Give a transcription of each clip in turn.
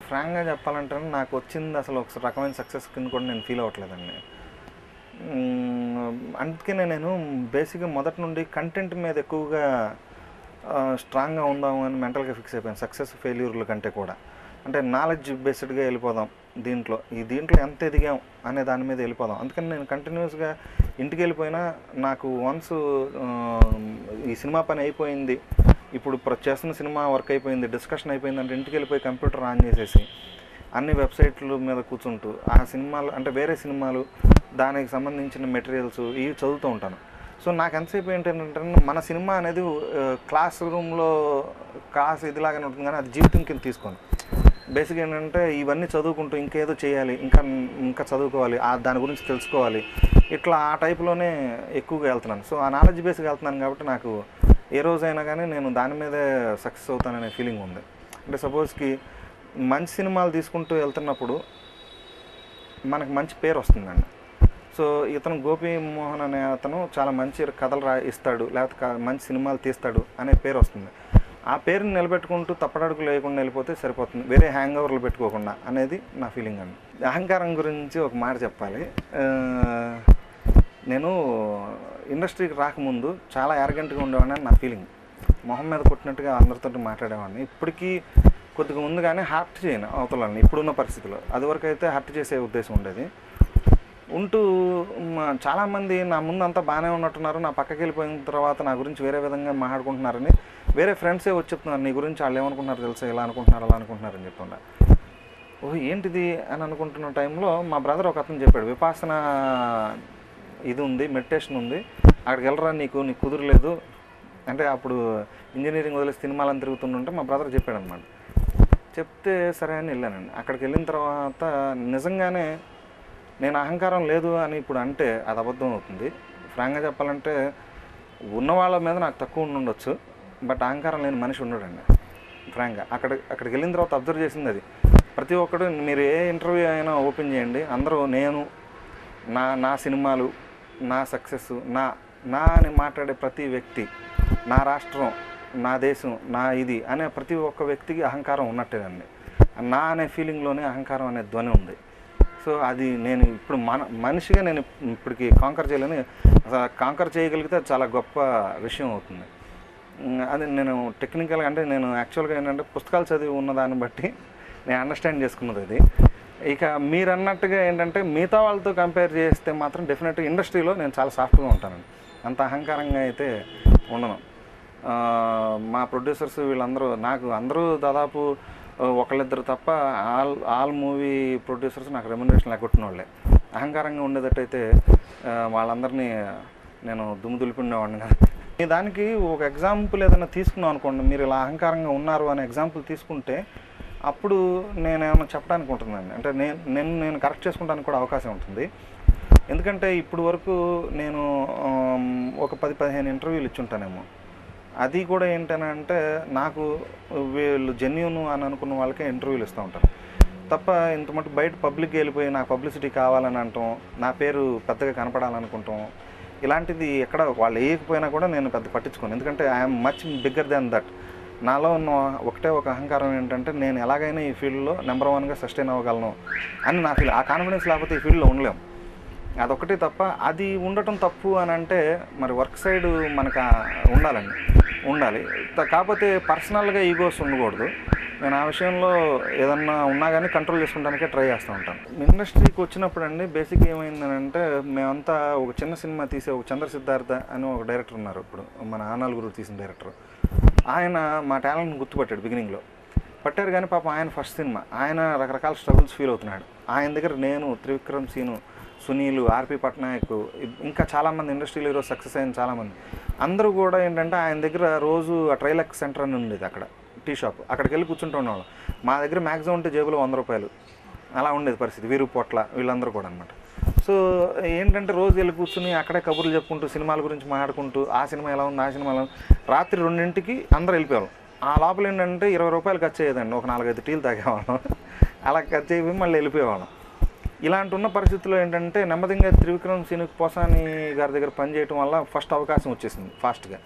ఫ్రాంక్గా చెప్పాలంటే నాకు వచ్చింది అసలు ఒక రకమైన సక్సెస్ కింద కూడా నేను ఫీల్ అవ్వట్లేదండి. అందుకనే నేను బేసిక్గా మొదటి నుండి కంటెంట్ మీద ఎక్కువగా స్ట్రాంగ్గా ఉందాము అని మెంటల్గా ఫిక్స్ అయిపోయాను, సక్సెస్ ఫెయిల్యూర్ల కంటే కూడా. అంటే నాలెడ్జ్ బేస్డ్గా వెళ్ళిపోదాం, దీంట్లో ఎంత ఎదిగాం అనే దాని మీద వెళ్ళిపోదాం. అందుకని నేను కంటిన్యూస్గా ఇంటికి వెళ్ళిపోయినా నాకు వన్స్ ఈ సినిమా పని అయిపోయింది, ఇప్పుడు చేస్తున్న సినిమా వర్క్ అయిపోయింది, డిస్కషన్ అయిపోయింది అంటే ఇంటికి వెళ్ళిపోయి కంప్యూటర్ ఆన్ చేసేసి అన్ని వెబ్సైట్ల మీద కూర్చుంటూ ఆ సినిమాలు అంటే వేరే సినిమాలు దానికి సంబంధించిన మెటీరియల్స్ ఇవి చదువుతూ ఉంటాను. సో నాకు ఎంతసేపు ఏంటంటే మన సినిమా అనేది క్లాస్ రూమ్లో క్లాస్ ఇదిలాగానే ఉంటుంది, కానీ అది జీవితం కింద తీసుకోను. బేసిక్ ఏంటంటే ఇవన్నీ చదువుకుంటూ ఇంకేదో చేయాలి, ఇంకా చదువుకోవాలి, దాని గురించి తెలుసుకోవాలి, ఇట్లా ఆ టైప్లోనే ఎక్కువగా వెళ్తున్నాను. సో ఆ నాలెడ్జ్ బేస్గా వెళ్తున్నాను కాబట్టి నాకు ఏ రోజైనా కానీ నేను దాని మీదే సక్సెస్ అవుతాననే ఫీలింగ్ ఉంది. అంటే సపోజ్కి మంచి సినిమాలు తీసుకుంటూ వెళ్తున్నప్పుడు మనకు మంచి పేరు వస్తుందండి. సో ఇతను గోపి మోహన్ అనే అతను చాలా మంచి కథలు ఇస్తాడు, లేకపోతే మంచి సినిమాలు తీస్తాడు అనే పేరు వస్తుంది. ఆ పేరుని నిలబెట్టుకుంటూ తప్పడడుగులు లేకుండా వెళ్ళిపోతే సరిపోతుంది, వేరే హ్యాంగ్ ఓవర్లు పెట్టుకోకుండా అనేది నా ఫీలింగ్ అండి. అహంకారం గురించి ఒక మాట చెప్పాలి. నేను ఇండస్ట్రీకి రాకముందు చాలా యారగెంట్గా ఉండేవాడిని అని నా ఫీలింగ్. మొహం మీద కొట్టినట్టుగా అందరితో మాట్లాడేవాడిని. ఇప్పటికీ కొద్దిగా ముందుగానే హర్ట్ చేయను అవతలని ఇప్పుడున్న పరిస్థితిలో. అదివరకు అయితే హర్ట్ చేసే ఉద్దేశం ఉండేది. ఉంటూ చాలామంది నా ముందు అంతా బాగానే ఉన్నట్టున్నారు, నా పక్కకి వెళ్ళిపోయిన తర్వాత నా గురించి వేరే విధంగా మాట్లాడుకుంటున్నారని వేరే ఫ్రెండ్సే వచ్చి చెప్తున్నారు, నీ గురించి వాళ్ళు ఏమనుకుంటున్నారు తెలుసా, ఇలా అనుకుంటున్నారు అలా అనుకుంటున్నారని చెప్తున్నా. ఓహ్ ఏంటిది అని అనుకుంటున్న టైంలో మా బ్రదర్ ఒక అతను చెప్పాడు, విపాసన ఇది ఉంది, మెడిటేషన్ ఉంది, అక్కడికి వెళ్ళరా, నీకు కుదరలేదు అంటే. అప్పుడు ఇంజనీరింగ్ వదిలేసి సినిమాలను తిరుగుతుంటే మా బ్రదర్ చెప్పాడు అనమాట. చెప్తే సరే అని వెళ్ళానండి. అక్కడికి వెళ్ళిన తర్వాత నిజంగానే నేను అహంకారం లేదు అని ఇప్పుడు అంటే అది అబద్ధం అవుతుంది. ఫ్రాంక్గా చెప్పాలంటే ఉన్న వాళ్ళ మీద నాకు తక్కువ ఉండొచ్చు, బట్ అహంకారం లేని మనిషి ఉండడండి ఫ్రాంక్గా. అక్కడికి వెళ్ళిన తర్వాత అబ్జర్వ్ చేసింది అది. ప్రతి ఒక్కడు మీరు ఏ ఇంటర్వ్యూ అయినా ఓపెన్ చేయండి, అందరూ నేను నా సినిమాలు, నా సక్సెస్, నా అని మాట్లాడే ప్రతి వ్యక్తి, నా రాష్ట్రం, నా దేశం, నా ఇది అనే ప్రతి ఒక్క వ్యక్తికి అహంకారం ఉన్నట్టేనండి. నా అనే ఫీలింగ్లోనే అహంకారం అనే ధ్వని ఉంది. సో అది నేను ఇప్పుడు మనిషిగా నేను ఇప్పటికి కాంకర్ చేయలేని, కాంకర్ చేయగలిగితే చాలా గొప్ప విషయం అవుతుంది. అది నేను టెక్నికల్గా అంటే నేను యాక్చువల్గా ఏంటంటే పుస్తకాలు చదివి ఉన్నదాన్ని బట్టి నేను అండర్స్టాండ్ చేసుకున్నది అది. ఇక మీరు అన్నట్టుగా ఏంటంటే మిగతా వాళ్ళతో కంపేర్ చేస్తే మాత్రం డెఫినెట్గా ఇండస్ట్రీలో నేను చాలా సాఫ్ట్గా ఉంటానండి, అంత అహంకారంగా అయితే ఉండను. మా ప్రొడ్యూసర్స్ వీళ్ళందరూ అందరూ దాదాపు ఒకళ్ళిద్దరు తప్ప ఆల్ మూవీ ప్రొడ్యూసర్స్ నాకు రెమ్యునరేషన్ లేకొట్టిన వాళ్ళే. అహంకారంగా ఉండేటట్టయితే వాళ్ళందరినీ నేను దుమ్ము దులిపిండేవాడిని కదా. దానికి ఒక ఎగ్జాంపుల్ ఏదైనా తీసుకున్నాం అనుకోండి, మీరు ఇలా అహంకారంగా ఉన్నారు అనే ఎగ్జాంపుల్ తీసుకుంటే అప్పుడు నేనేమైనా చెప్పడానికి ఉంటుందండి. అంటే నేను కరెక్ట్ చేసుకుంటానికి కూడా అవకాశం ఉంటుంది. ఎందుకంటే ఇప్పుడు వరకు నేను ఒక 10-15 ఇంటర్వ్యూలు ఇచ్చుంటానేమో. అది కూడా ఏంటనంటే నాకు వీళ్ళు జెన్యూన్ అని అనుకున్న వాళ్ళకే ఇంటర్వ్యూలు ఇస్తూ ఉంటాను తప్ప ఇంత మటు బయట పబ్లిక్కి వెళ్ళిపోయి నాకు పబ్లిసిటీ కావాలని అంటాం, నా పేరు పెద్దగా కనపడాలనుకుంటాం, ఇలాంటిది ఎక్కడ వాళ్ళు వేయకపోయినా కూడా నేను పెద్ద పట్టించుకోను. ఎందుకంటే I'm much bigger than that. నాలో ఉన్న ఒకటే ఒక అహంకారం ఏంటంటే నేను ఎలాగైనా ఈ ఫీల్డ్లో నెంబర్ 1గా సస్టైన్ అవ్వగలను అని నా ఫీల్. ఆ కాన్ఫిడెన్స్ లేకపోతే ఈ ఫీల్డ్లో ఉండలేము. అదొకటే తప్ప అది ఉండటం తప్పు అని అంటే మరి వర్క్ సైడ్ మనకు ఉండాలి. కాకపోతే పర్సనల్గా ఈగోస్ ఉండకూడదు. నేను ఆ విషయంలో ఏదన్నా ఉన్నా కానీ కంట్రోల్ చేసుకుంటానికే ట్రై చేస్తూ ఉంటాను. ఇండస్ట్రీకి వచ్చినప్పుడు అండి బేసిక్ ఏమైందనంటే మేమంతా ఒక చిన్న సినిమా తీసే ఒక చంద్ర సిద్ధార్థ అని ఒక డైరెక్టర్ ఉన్నారు, ఇప్పుడు మన ఆనాలుగురు తీసిన డైరెక్టర్. ఆయన మా టాలెంట్ని గుర్తుపట్టాడు బిగినింగ్లో. పట్టారు కానీ పాపం ఆయన ఫస్ట్ సినిమా, ఆయన రకరకాల స్ట్రగుల్స్ ఫీల్ అవుతున్నాడు. ఆయన దగ్గర నేను, త్రివిక్రమ్ సీను, సునీల్, ఆర్పి పట్నాయక్, ఇంకా చాలామంది ఇండస్ట్రీలో ఈరోజు సక్సెస్ అయిన చాలామంది అందరూ కూడా ఏంటంటే ఆయన దగ్గర రోజు ట్రైలెక్స్ సెంటర్ అని ఉండేది, అక్కడ టీ షాప్, అక్కడికి వెళ్ళి కూర్చుంటూ ఉండేవాళ్ళం. మా దగ్గర మ్యాక్సిమం ఉంటే జేబులో 100 రూపాయలు అలా ఉండేది పరిస్థితి. వీరు పొట్ల వీళ్ళందరూ కూడా అనమాట. సో ఏంటంటే రోజు వెళ్ళి కూర్చుని అక్కడే కబుర్లు చెప్పుకుంటూ సినిమాల గురించి మాట్లాడుకుంటూ ఆ సినిమా ఎలా ఉంది, ఆ సినిమా ఎలా ఉంది, రాత్రి 2ంటికి అందరూ వెళ్ళిపోయాం. ఆ లోపల ఏంటంటే 20 రూపాయలు ఖర్చు అయ్యేదండి, ఒక 4-5 టీలు తాగేవాళ్ళం. అలా ఖర్చు అయిపోయి మళ్ళీ వెళ్ళిపోయేవాళ్ళం. ఇలాంటి ఉన్న పరిస్థితుల్లో ఏంటంటే నెమ్మదిగా త్రివిక్రమ్ సీను పోసాని గారి దగ్గర పనిచేయటం వల్ల ఫస్ట్ అవకాశం వచ్చేసింది ఫాస్ట్గా.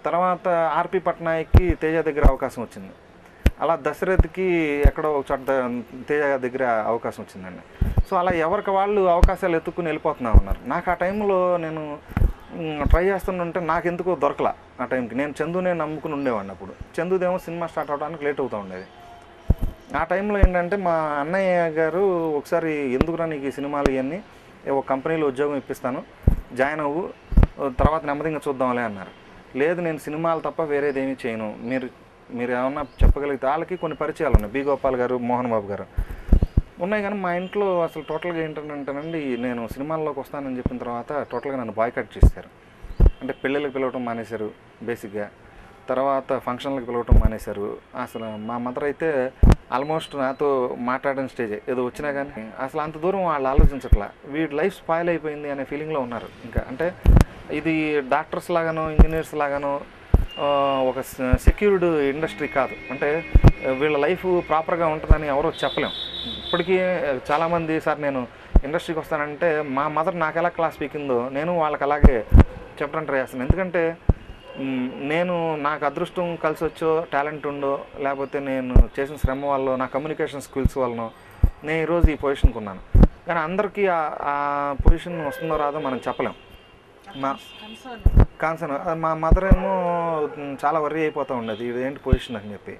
తర్వాత ఆర్పి పట్నాయక్కి తేజ దగ్గర అవకాశం వచ్చింది. అలా దశరథ్కి ఎక్కడో ఒక చోట తేజ దగ్గర అవకాశం వచ్చిందండి. సో అలా ఎవరికి వాళ్ళు అవకాశాలు ఎత్తుక్కుని వెళ్ళిపోతున్నా ఉన్నారు. నాకు ఆ టైంలో నేను ట్రై చేస్తుంటే నాకు ఎందుకో దొరకలా. ఆ టైంకి నేను చందునే నమ్ముకుని ఉండేవాడిని. అప్పుడు చందుదేమో సినిమా స్టార్ట్ అవడానికి లేట్ అవుతూ ఉండేది. ఆ టైంలో ఏంటంటే మా అన్నయ్య గారు ఒకసారి ఎందుకురా నీకు ఈ సినిమాలు ఇవన్నీ, ఒక కంపెనీలో ఉద్యోగం ఇప్పిస్తాను, జాయిన్ అవ్వు, తర్వాత నెమ్మదిగా చూద్దాంలే అన్నారు. లేదు నేను సినిమాలు తప్ప వేరేది ఏమీ చేయను, మీరు ఏమన్నా చెప్పగలిగితే. వాళ్ళకి కొన్ని పరిచయాలు ఉన్నాయి, బి గోపాల్ గారు, మోహన్ బాబు గారు ఉన్నాయి. కానీ మా ఇంట్లో అసలు టోటల్గా ఏంటంటేనండి, నేను సినిమాల్లోకి వస్తానని చెప్పిన తర్వాత టోటల్గా నన్ను బాయ్కట్ చేశారు. అంటే పెళ్ళిళ్ళకి పిలవటం మానేశారు బేసిక్గా, తర్వాత ఫంక్షన్లకు పిలవటం మానేశారు. అసలు మా మదర్ అయితే ఆల్మోస్ట్ నాతో మాట్లాడిన స్టేజే, ఏదో వచ్చినా కానీ అసలు అంత దూరం వాళ్ళు ఆలోచించట్లా. వీడి లైఫ్ స్పాయిల్ అయిపోయింది అనే ఫీలింగ్లో ఉన్నారు. ఇంకా అంటే ఇది డాక్టర్స్ లాగానో ఇంజనీర్స్ లాగానో ఒక సెక్యూర్డ్ ఇండస్ట్రీ కాదు. అంటే వీళ్ళ లైఫ్ ప్రాపర్గా ఉంటుందని ఎవరో చెప్పలేం. ఇప్పటికీ చాలామంది సార్ నేను ఇండస్ట్రీకి వస్తానంటే మా మదర్ నాకు ఎలా క్లాస్ పీకిందో నేను వాళ్ళకి అలాగే చెప్పడానికి ట్రై చేస్తాను. ఎందుకంటే నాకు అదృష్టం కలిసి వచ్చో, టాలెంట్ ఉందో, లేకపోతే నేను చేసిన శ్రమ వల్ల, నా కమ్యూనికేషన్ స్కిల్స్ వలన నేను ఈరోజు ఈ పొజిషన్కి ఉన్నాను. కానీ అందరికీ ఆ పొజిషన్ వస్తుందో రాదో మనం చెప్పలేం. మా కాన్సర్న్ మా మదర్ ఏమో చాలా వర్రీ అయిపోతూ ఉండేది, ఇదేంటి పొజిషన్ అని చెప్పి.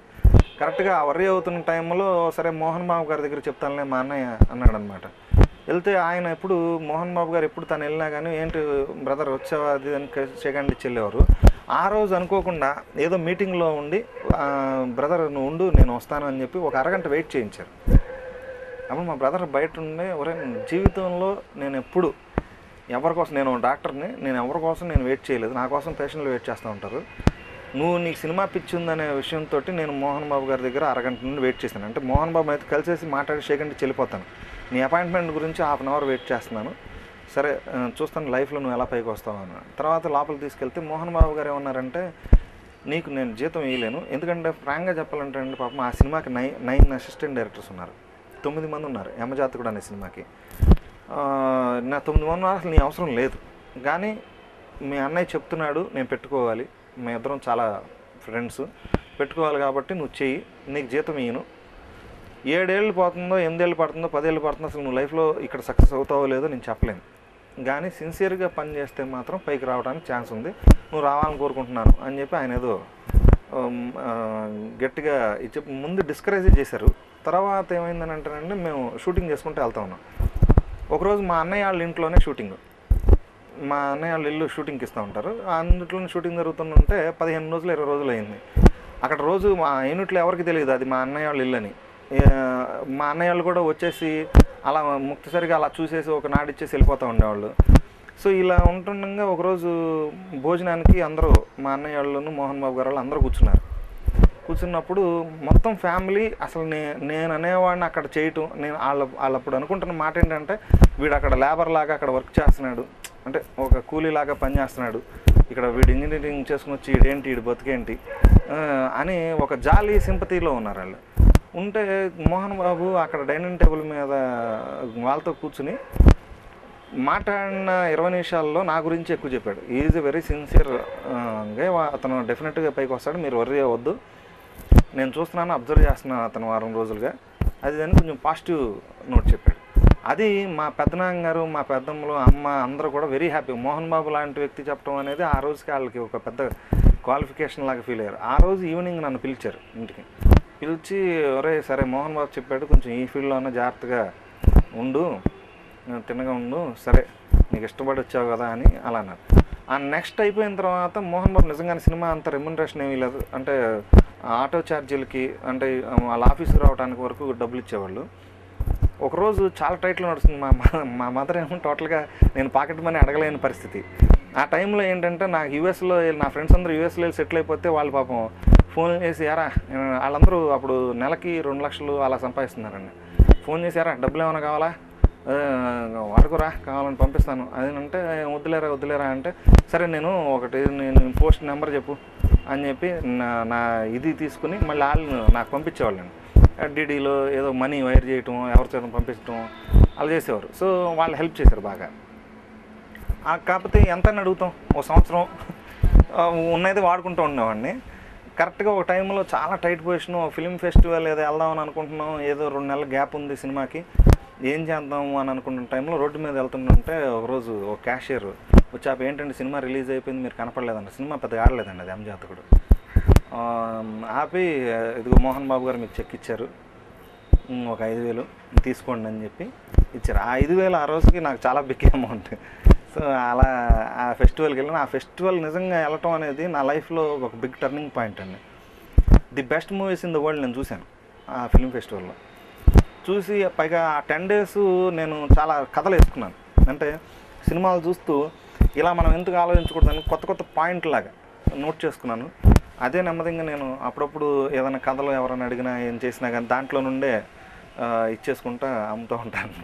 కరెక్ట్గా ఆ వర్రీ అవుతున్న టైంలో సరే మోహన్ బాబు గారి దగ్గర చెప్తానులే మా అన్నయ్య అన్నాడు అనమాట. వెళ్తే ఆయన ఎప్పుడు మోహన్ బాబు గారు ఎప్పుడు తను వెళ్ళినా కానీ ఏంటి బ్రదర్ వచ్చావా అది అని సెకండ్ ఇచ్చి వెళ్ళేవారు. ఆ రోజు అనుకోకుండా ఏదో మీటింగ్లో ఉండి బ్రదర్ నువ్వు ఉండు నేను వస్తాను అని చెప్పి ఒక అరగంట వెయిట్ చేయించారు. అప్పుడు మా బ్రదర్ బయట ఉండే ఒరే జీవితంలో నేను ఎప్పుడు ఎవరి కోసం, నేను డాక్టర్ని, నేను ఎవరి కోసం నేను వెయిట్ చేయలేదు, నా కోసం పేషెంట్లు వెయిట్ చేస్తూ ఉంటారు, నీకు సినిమా పిచ్చి ఉందనే విషయంతో నేను మోహన్ బాబు గారి దగ్గర అరగంట నుండి వెయిట్ చేశాను. అంటే మోహన్ బాబు అయితే కలిసేసి మాట్లాడి సెకండ్ చెల్లిపోతాను, నీ అపాయింట్మెంట్ గురించి ½ అన్ అవర్ వెయిట్ చేస్తున్నాను, సరే చూస్తాను లైఫ్లో నువ్వు ఎలా పైకి వస్తావు అని. తర్వాత లోపలికి తీసుకెళ్తే మోహన్ బాబు గారు ఏమన్నారంటే నీకు నేను జీతం వేయలేను, ఎందుకంటే ఫ్రాంక్గా చెప్పాలంటే అండి పాపం ఆ సినిమాకి 9 అసిస్టెంట్ డైరెక్టర్స్ ఉన్నారు, 9 మంది ఉన్నారు యమజాతకుడు అనే సినిమాకి. నా 9 మంది అసలు నీ అవసరం లేదు, కానీ మీ అన్నయ్య చెప్తున్నాడు నేను పెట్టుకోవాలి, మీ ఇద్దరం చాలా ఫ్రెండ్స్ పెట్టుకోవాలి కాబట్టి నువ్వు చెయ్యి, నీకు జీతం ఇయ్యను, 7 ఏళ్ళు పోతుందో 8 ఏళ్ళు పడుతుందో 10 ఏళ్ళు పడుతుందో అసలు నువ్వు లైఫ్లో ఇక్కడ సక్సెస్ అవుతావో లేదో నేను చెప్పలేను, కానీ సిన్సియర్గా పని చేస్తే మాత్రం పైకి రావడానికి ఛాన్స్ ఉంది, నువ్వు రావాలని కోరుకుంటున్నాను అని చెప్పి ఆయన ఏదో గట్టిగా చెప్పి ముందు డిస్కరేజ్ చేశారు. తర్వాత ఏమైందని అంటారంటే మేము షూటింగ్ చేసుకుంటూ వెళ్తా ఉన్నాం. ఒకరోజు మా అన్నయ్య వాళ్ళ ఇంట్లోనే షూటింగ్, మా అన్నయ్య వాళ్ళ ఇల్లు షూటింగ్కి ఇస్తూ ఉంటారు, అందులోనే షూటింగ్ జరుగుతుంటే 15 రోజులు 20 రోజులు అయింది. అక్కడ రోజు మా యూనిట్లో ఎవరికి తెలియదు అది మా అన్నయ్య వాళ్ళ ఇల్లు అని. మా అన్నయ్య వాళ్ళు కూడా వచ్చేసి అలా ముక్తసరిగా అలా చూసేసి ఒక నాడిచ్చేసి వెళ్ళిపోతూ ఉండేవాళ్ళు. సో ఇలా ఉంటుండగా ఒకరోజు భోజనానికి అందరూ మా అన్నయ్య వాళ్ళను మోహన్ బాబు గారు వాళ్ళు అందరూ కూర్చున్నప్పుడు మొత్తం ఫ్యామిలీ అసలు నేను అనేవాడిని అక్కడ చేయటం, నేను వాళ్ళప్పుడు అనుకుంటున్న మాట ఏంటంటే వీడు అక్కడ లేబర్ లాగా అక్కడ వర్క్ చేస్తున్నాడు, అంటే ఒక కూలీలాగా పని చేస్తున్నాడు, ఇక్కడ వీడు ఇంజనీరింగ్ చేసుకుని వచ్చి వీడేంటి వీడు బతికేంటి అని ఒక జాలీ సింపతిలో ఉన్నారు వాళ్ళు. ఉంటే మోహన్ బాబు అక్కడ డైనింగ్ టేబుల్ మీద వాళ్ళతో కూర్చుని మాట్లాడిన 20 నిమిషాల్లో నా గురించి ఎక్కువ చెప్పాడు. ఈజ్ వెరీ సిన్సియర్గా అతను డెఫినెట్గా పైకి వస్తాడు, మీరు వర్రీ అవ్వద్దు, నేను చూస్తున్నాను అబ్జర్వ్ చేస్తున్నాను అతను వారం రోజులుగా, అది అని కొంచెం పాజిటివ్ నోట్ చెప్పాడు. అది మా పెద్దనాన్న గారు మా పెద్దమ్మలు అమ్మ అందరూ కూడా వెరీ హ్యాపీ. మోహన్ బాబు లాంటి వ్యక్తి చెప్పడం అనేది ఆ రోజుకి వాళ్ళకి ఒక పెద్ద క్వాలిఫికేషన్ లాగా ఫీల్ అయ్యారు. ఆ రోజు ఈవినింగ్ నన్ను పిలిచారు ఇంటికి, పిలిచి ఒరే సరే మోహన్ బాబు చెప్పాడు కొంచెం ఈ ఫీల్డ్లోనే జాగ్రత్తగా ఉండు, తిన్నగా ఉండు, సరే నీకు ఇష్టపడి వచ్చావు కదా అని అలా అన్నారు. ఆ నెక్స్ట్ అయిపోయిన తర్వాత మోహన్ బాబు నిజంగానే సినిమా అంత రెమ్యునరేషన్ ఏమీ లేదు, అంటే ఆటో ఛార్జీలకి అంటే వాళ్ళ ఆఫీస్కి రావడానికి వరకు డబ్బులు ఇచ్చేవాళ్ళు. ఒకరోజు చాలా టైట్లో నడుస్తుంది, మా మదర్ ఏమో టోటల్గా నేను పాకెట్ మనీ అడగలేని పరిస్థితి. ఆ టైంలో ఏంటంటే నాకు యూఎస్లో నా ఫ్రెండ్స్ అందరూ యూఎస్లో సెటిల్ అయిపోతే వాళ్ళు పాపం ఫోన్ చేసి యారా, వాళ్ళందరూ అప్పుడు నెలకి 2 లక్షలు అలా సంపాదిస్తున్నారండి, ఫోన్ చేసి యారా డబ్బులు ఏమైనా కావాలా వాడుకోరా కావాలని పంపిస్తాను అది అంటే వద్దులేరా అంటే సరే నేను పోస్ట్ నెంబర్ చెప్పు అని చెప్పి నా ఇది తీసుకుని మళ్ళీ వాళ్ళు నాకు పంపించేవాళ్ళండి. డీడీలో ఏదో మనీ వైర్ చేయటం ఎవరి చేత పంపించడం అలా చేసేవారు. సో వాళ్ళు హెల్ప్ చేశారు బాగా. కాకపోతే ఎంత అని అడుగుతాం, 1 సంవత్సరం ఉన్నది వాడుకుంటూ ఉండేవాడిని. కరెక్ట్గా ఒక టైంలో చాలా టైట్ పొజిషన్, ఫిల్మ్ ఫెస్టివల్ ఏదో వెళ్దామని అనుకుంటున్నాం, ఏదో 2 నెలల గ్యాప్ ఉంది సినిమాకి, ఏం చేద్దాము అని అనుకుంటున్న టైంలో రోడ్డు మీద వెళ్తుంటే ఒకరోజు ఒక క్యాషియర్ వచ్చి ఏంటంటే సినిమా రిలీజ్ అయిపోయింది మీరు కనపడలేదండి, సినిమా పెద్దగా ఆడలేదండి అది ఎంజాతకుడు. ఆపి ఇదిగో మోహన్ బాబు గారు మీకు చెక్ ఇచ్చారు, ఒక 5,000 తీసుకోండి అని చెప్పి ఇచ్చారు. ఆ 5,000 ఆ రోజుకి నాకు చాలా బిగ్ అమౌంట్. సో అలా ఆ ఫెస్టివల్కి వెళ్ళాను. ఆ ఫెస్టివల్ నిజంగా వెళ్ళటం అనేది నా లైఫ్లో ఒక బిగ్ టర్నింగ్ పాయింట్ అండి. The best movies in the world నేను చూశాను ఆ ఫిల్మ్ ఫెస్టివల్లో. చూసి పైగా ఆ 10 days నేను చాలా కథలు వేసుకున్నాను. అంటే సినిమాలు చూస్తూ ఇలా మనం ఎందుకు ఆలోచించకూడదని కొత్త కొత్త పాయింట్ లాగా నోట్ చేసుకున్నాను. అదే నెమ్మదిగా నేను అప్పుడప్పుడు ఏదైనా కథలు ఎవరైనా అడిగినా ఏం చేసినా కానీ దాంట్లో నుండే ఇచ్చేసుకుంటా అమ్ముతూ ఉంటాను.